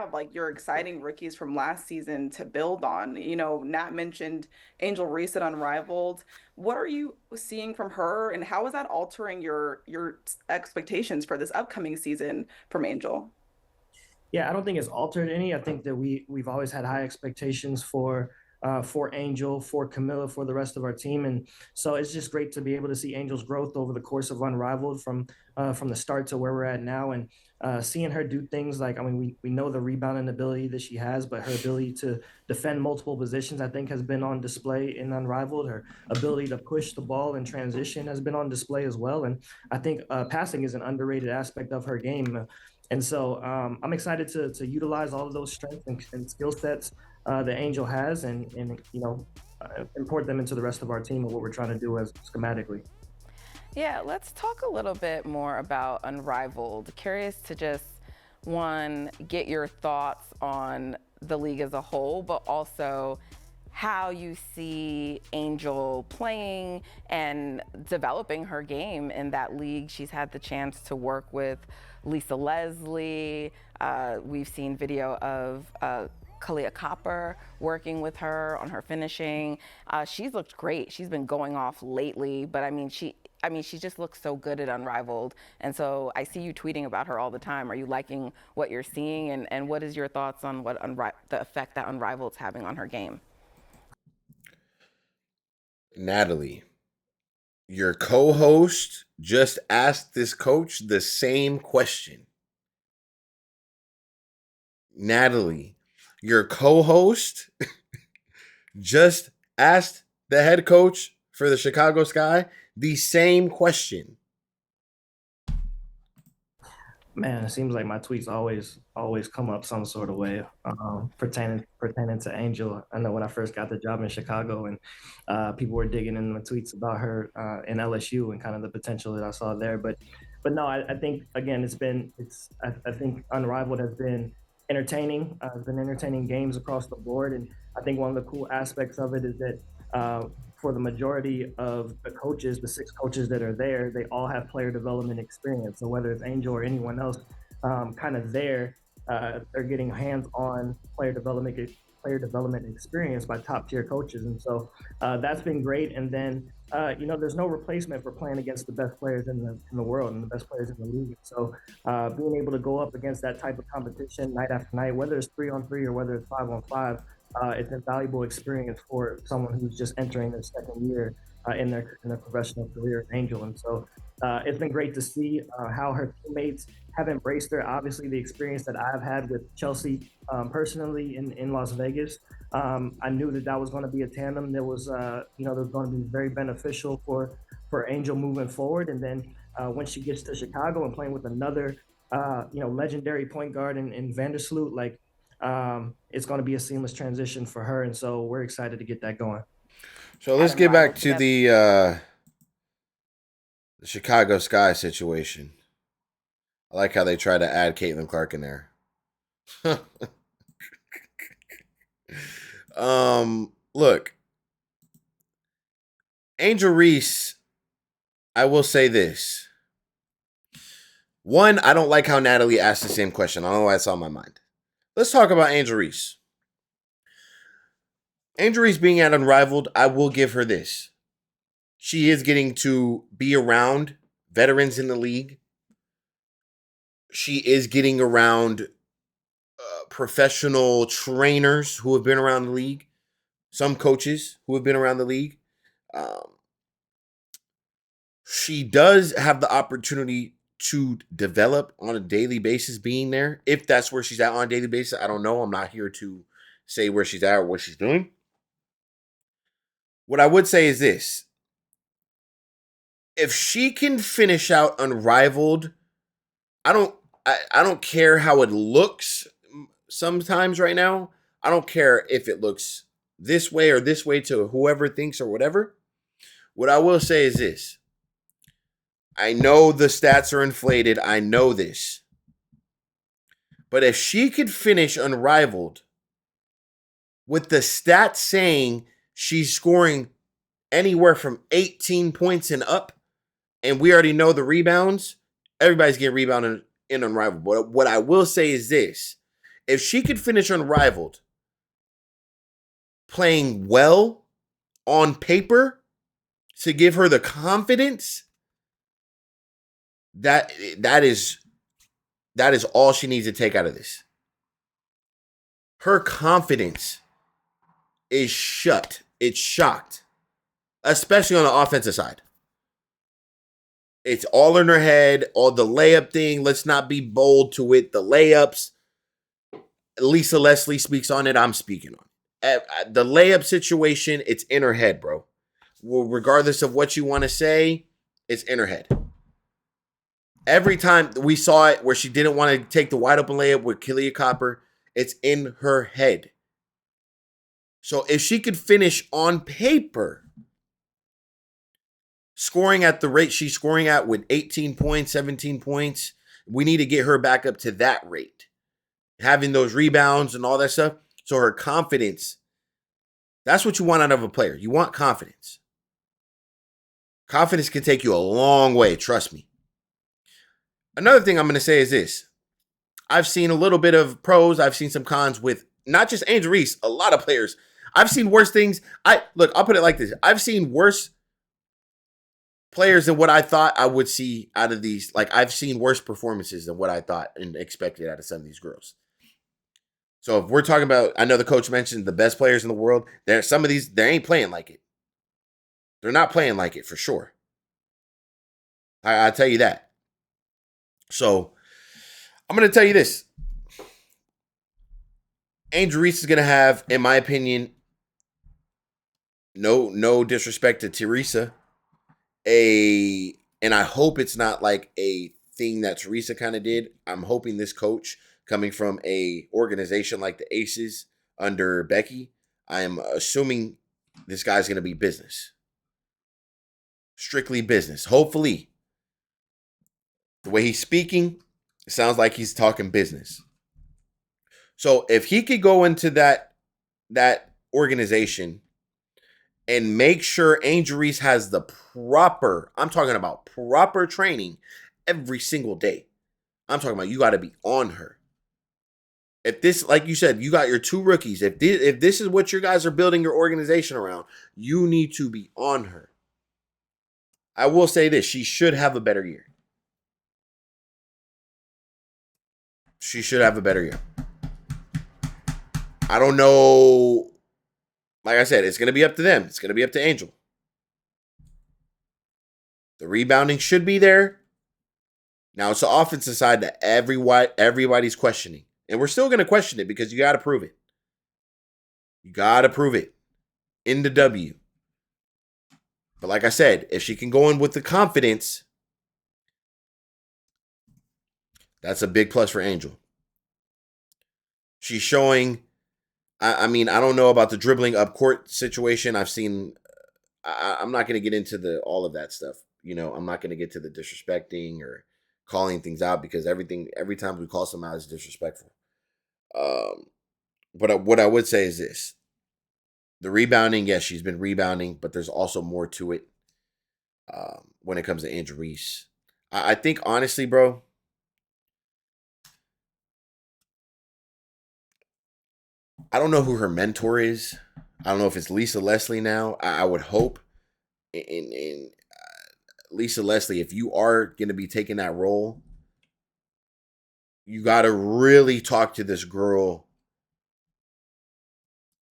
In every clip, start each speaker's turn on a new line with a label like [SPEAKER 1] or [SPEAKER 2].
[SPEAKER 1] have like your exciting rookies from last season to build on. Nat mentioned Angel Reese at Unrivaled. What are you seeing from her, and how is that altering your expectations for this upcoming season from Angel?
[SPEAKER 2] Yeah, I don't think it's altered any. I think that we've always had high expectations for Angel, for Camilla, for the rest of our team, and so it's just great to be able to see Angel's growth over the course of Unrivaled from the start to where we're at now, and seeing her do things like, I mean, we know the rebounding ability that she has, but her ability to defend multiple positions, I think, has been on display in Unrivaled. Her ability to push the ball in transition has been on display as well, and I think passing is an underrated aspect of her game. And so I'm excited to utilize all of those strengths and skill sets that Angel has, and import them into the rest of our team and what we're trying to do as schematically.
[SPEAKER 3] Yeah, let's talk a little bit more about Unrivaled. Curious to just, one, get your thoughts on the league as a whole, but also how you see Angel playing and developing her game in that league. She's had the chance to work with Lisa Leslie. We've seen video of Kalia Copper working with her on her finishing. She's looked great. She's been going off lately, but she just looks so good at Unrivaled. And so I see you tweeting about her all the time. Are you liking what you're seeing? And what is your thoughts on the effect that Unrivaled's having on her game?
[SPEAKER 4] Natalie, your co-host just asked this coach the same question. Natalie, your co-host just asked the head coach for the Chicago Sky the same question.
[SPEAKER 2] Man, it seems like my tweets always come up some sort of way pertaining to Angel. I know when I first got the job in Chicago, and people were digging in my tweets about her in LSU and kind of the potential that I saw there. But no, I think again I think Unrivaled has been entertaining. It's been entertaining games across the board, and I think one of the cool aspects of it is that for the majority of the coaches, the six coaches that are there, they all have player development experience. So whether it's Angel or anyone else, kind of there, they're getting hands-on player development experience by top tier coaches, and so that's been great. And then there's no replacement for playing against the best players in the world and the best players in the league. So being able to go up against that type of competition night after night, whether it's 3-on-3 or whether it's 5-on-5, it's a valuable experience for someone who's just entering their second year in their professional career at Angel. And so it's been great to see how her teammates have embraced her. Obviously, the experience that I've had with Chelsea personally in Las Vegas, I knew that was going to be a tandem that was going to be very beneficial for Angel moving forward. And then when she gets to Chicago and playing with another legendary point guard in Vandersloot, like it's going to be a seamless transition for her. And so we're excited to get that going.
[SPEAKER 4] So let's
[SPEAKER 3] At
[SPEAKER 4] get back
[SPEAKER 3] Unrivaled
[SPEAKER 4] to
[SPEAKER 3] together.
[SPEAKER 4] the Chicago Sky situation. I like how they try to add Caitlin Clark in there. Look, Angel Reese, I will say this. One, I don't like how Natalie asked the same question. I don't know why it's on my mind. Let's talk about Angel Reese. Angel Reese being at Unrivaled, I will give her this. She is getting to be around veterans in the league. She is getting around professional trainers who have been around the league, some coaches who have been around the league. Um, she does have the opportunity to develop on a daily basis being there. If that's where she's at on a daily basis, I don't know. I'm not here to say where she's at or what she's doing. What I would say is this. If she can finish out Unrivaled, I don't I don't care how it looks sometimes right now. I don't care if it looks this way or this way to whoever thinks or whatever. What I will say is this. I know the stats are inflated. I know this. But if she could finish Unrivaled with the stats saying she's scoring anywhere from 18 points and up, and we already know the rebounds, everybody's getting rebounded in Unrivaled. But what I will say is this. If she could finish Unrivaled playing well on paper to give her the confidence, that is all she needs to take out of this. Her confidence is shut. It's shocked, especially on the offensive side. It's all in her head, all the layup thing. Let's not be bold to it. The layups. Lisa Leslie speaks on it. I'm speaking on it. The layup situation, it's in her head, bro. Well, regardless of what you want to say, it's in her head. Every time we saw it where she didn't want to take the wide open layup with Killia Copper, it's in her head. So if she could finish on paper, scoring at the rate she's scoring at with 18 points, 17 points, we need to get her back up to that rate. Having those rebounds and all that stuff. So her confidence, that's what you want out of a player. You want confidence. Confidence can take you a long way, trust me. Another thing I'm going to say is this. I've seen a little bit of pros. I've seen some cons with not just Angel Reese, a lot of players. I've seen worse things. I'll put it like this. I've seen worse players than what I thought I would see out of these. Like, I've seen worse performances than what I thought and expected out of some of these girls. So if we're talking about, I know the coach mentioned the best players in the world. Some of these, they ain't playing like it. They're not playing like it for sure. I tell you that. So I'm going to tell you this. Angel Reese is going to have, in my opinion, no disrespect to Teresa, and I hope it's not like a thing that Teresa kind of did. I'm hoping this coach, coming from a organization like the Aces under Becky, I am assuming this guy's going to be business. Strictly business. Hopefully. The way he's speaking, it sounds like he's talking business. So if he could go into that organization and make sure Angel Reese has the proper, I'm talking about proper training every single day. I'm talking about you got to be on her. If this, like you said, you got your two rookies. If this is what you guys are building your organization around, you need to be on her. I will say this, she should have a better year. She should have a better year. I don't know. Like I said, it's going to be up to them. It's going to be up to Angel. The rebounding should be there. Now it's the offensive side that everybody's questioning. And we're still going to question it because you got to prove it. You got to prove it in the W. But like I said, if she can go in with the confidence, that's a big plus for Angel. She's showing, I mean, I don't know about the dribbling up court situation. I've seen, I'm not going to get into all of that stuff. You know, I'm not going to get to the disrespecting or calling things out because every time we call someone out is disrespectful. But what I would say is this. The rebounding, yes, she's been rebounding, but there's also more to it when it comes to Angel Reese. I think, honestly, bro, I don't know who her mentor is. I don't know if it's Lisa Leslie now. I would hope. And Lisa Leslie, if you are going to be taking that role, you got to really talk to this girl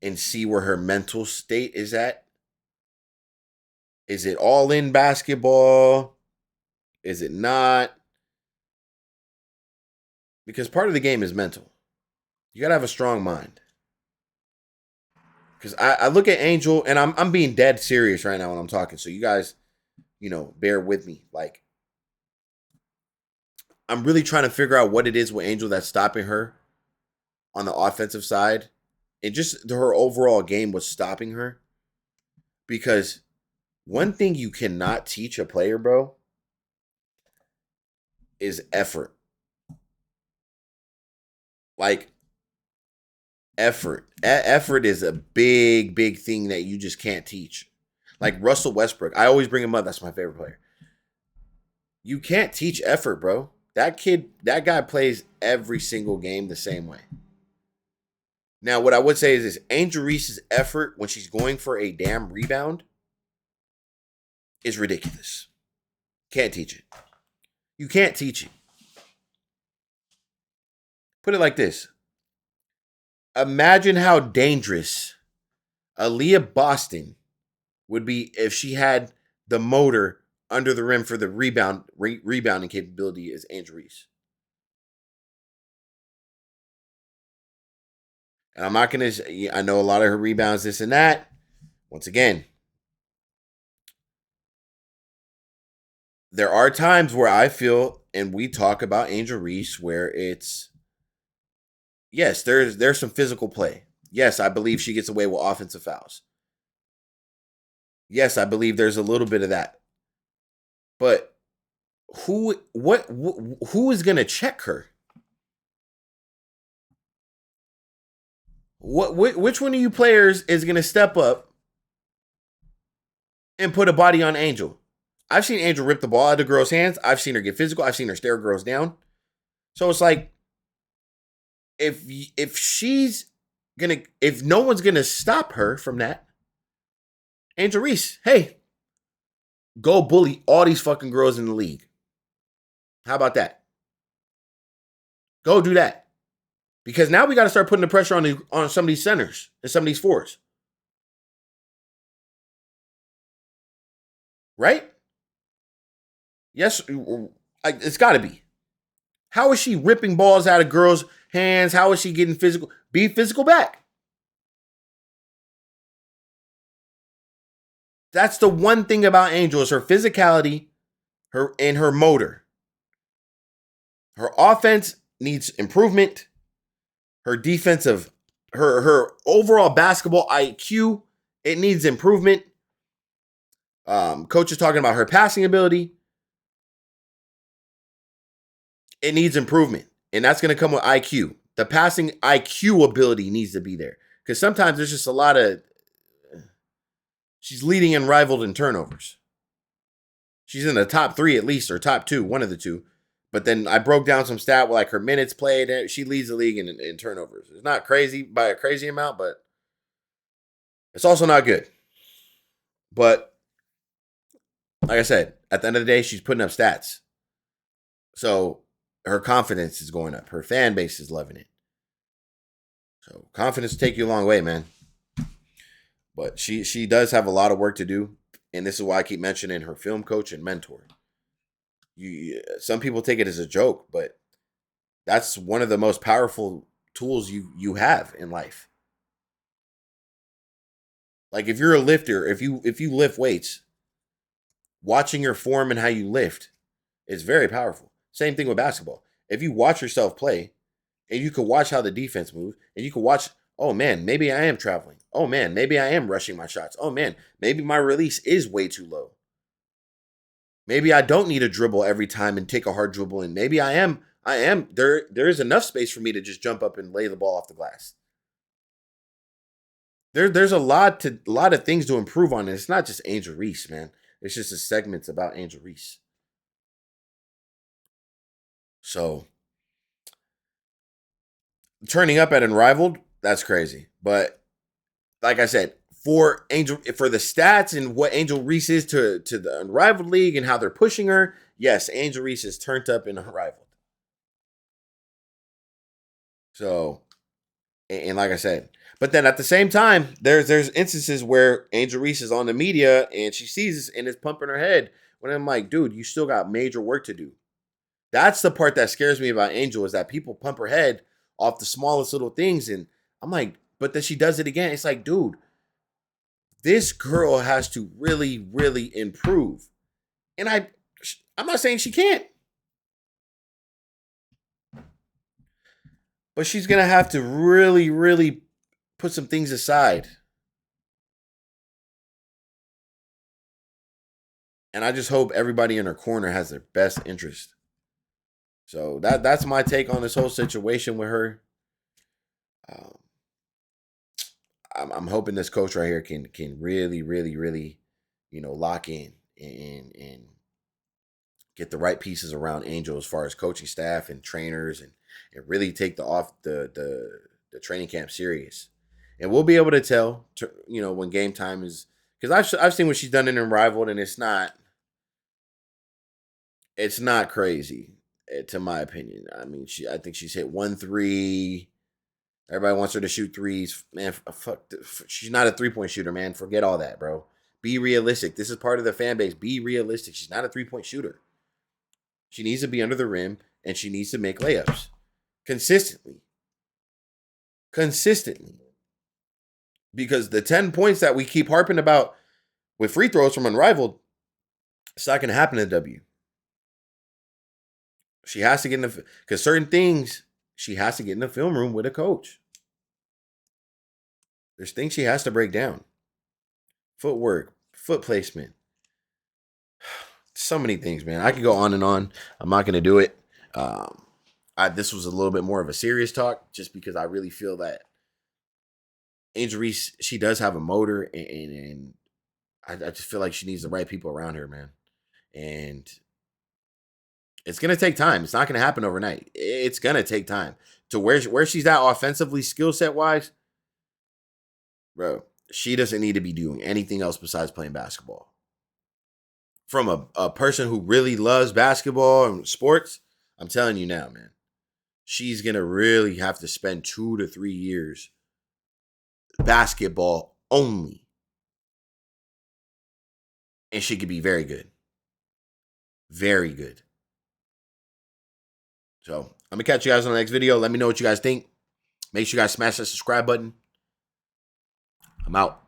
[SPEAKER 4] and see where her mental state is at. Is it all in basketball? Is it not? Because part of the game is mental. You got to have a strong mind. Because I look at Angel, and I'm being dead serious right now when I'm talking. So you guys, bear with me. Like, I'm really trying to figure out what it is with Angel that's stopping her on the offensive side. And just her overall game was stopping her. Because one thing you cannot teach a player, bro, is effort. Like, effort. Effort is a big, big thing that you just can't teach. Like Russell Westbrook. I always bring him up. That's my favorite player. You can't teach effort, bro. That guy plays every single game the same way. Now, what I would say is this: Angel Reese's effort when she's going for a damn rebound is ridiculous. Can't teach it. You can't teach it. Put it like this. Imagine how dangerous Aaliyah Boston would be if she had the motor under the rim for the rebounding capability as Angel Reese. And I'm not going to, I know a lot of her rebounds, this and that. Once again, there are times where I feel, and we talk about Angel Reese, where it's, yes, there's some physical play. Yes, I believe she gets away with offensive fouls. Yes, I believe there's a little bit of that. But who is going to check her? Which one of you players is going to step up and put a body on Angel? I've seen Angel rip the ball out of girls' hands. I've seen her get physical. I've seen her stare girls down. So it's like, if no one's gonna stop her from that, Angel Reese, hey, go bully all these fucking girls in the league. How about that? Go do that. Because now we got to start putting the pressure on some of these centers and some of these fours. Right? Yes, it's got to be. How is she ripping balls out of girls' hands? How is she getting physical? Be physical back. That's the one thing about Angel is her physicality, her motor. Her offense needs improvement. Her defensive, her overall basketball IQ, it needs improvement. Coach is talking about her passing ability. It needs improvement. And that's going to come with IQ. The passing IQ ability needs to be there. Because sometimes there's just a lot of, she's leading Unrivaled in turnovers. She's in the top 3 at least, or top 2, one of the two. But then I broke down some stat with like her minutes played. She leads the league in turnovers. It's not crazy by a crazy amount, but it's also not good. But like I said, at the end of the day, she's putting up stats. So her confidence is going up. Her fan base is loving it. So confidence will take you a long way, man. But she does have a lot of work to do. And this is why I keep mentioning her film coach and mentor. Some people take it as a joke, but that's one of the most powerful tools you have in life. Like if you're a lifter, if you lift weights, watching your form and how you lift is very powerful. Same thing with basketball. If you watch yourself play, and you can watch how the defense moves, and you can watch, oh man, maybe I am traveling. Oh man, maybe I am rushing my shots. Oh man, maybe my release is way too low. Maybe I don't need a dribble every time and take a hard dribble, and maybe I am. There is enough space for me to just jump up and lay the ball off the glass. There's a lot of things to improve on, and it's not just Angel Reese, man. It's just a segment about Angel Reese. So turning up at Unrivaled, that's crazy. But like I said, for the stats and what Angel Reese is to the Unrivaled League and how they're pushing her, yes, Angel Reese is turned up in Unrivaled. So, and like I said, but then at the same time, there's instances where Angel Reese is on the media and she sees this and is pumping her head. When I'm like, dude, you still got major work to do. That's the part that scares me about Angel, is that people pump her head off the smallest little things. And I'm like, but then she does it again. It's like, dude, this girl has to really, really improve. And I'm not saying she can't. But she's going to have to really, really put some things aside. And I just hope everybody in her corner has their best interest. So that's my take on this whole situation with her. I'm hoping this coach right here can really, really, really, lock in and get the right pieces around Angel as far as coaching staff and trainers, and really take the the training camp serious, and we'll be able to tell, when game time is, because I've seen what she's done in Unrivaled, and it's not crazy, to my opinion. I mean, I think she's hit 1 3. Everybody wants her to shoot threes, man. She's not a 3-point shooter, man. Forget all that, bro. Be realistic. This is part of the fan base. Be realistic. She's not a 3-point shooter. She needs to be under the rim, and she needs to make layups consistently. Because the 10 points that we keep harping about with free throws from Unrivaled, it's not going to happen in W. She has to get in because certain things, she has to get in the film room with a coach. There's things she has to break down. Footwork, foot placement. So many things, man. I could go on and on. I'm not going to do it. This was a little bit more of a serious talk, just because I really feel that Angel Reese, she does have a motor, and I just feel like she needs the right people around her, man. And it's going to take time. It's not going to happen overnight. It's going to take time. To where she's at offensively, skill set wise, bro, she doesn't need to be doing anything else besides playing basketball. From a person who really loves basketball and sports, I'm telling you now, man, she's going to really have to spend 2 to 3 years basketball only. And she could be very good. Very good. So I'm going to catch you guys on the next video. Let me know what you guys think. Make sure you guys smash that subscribe button. I'm out.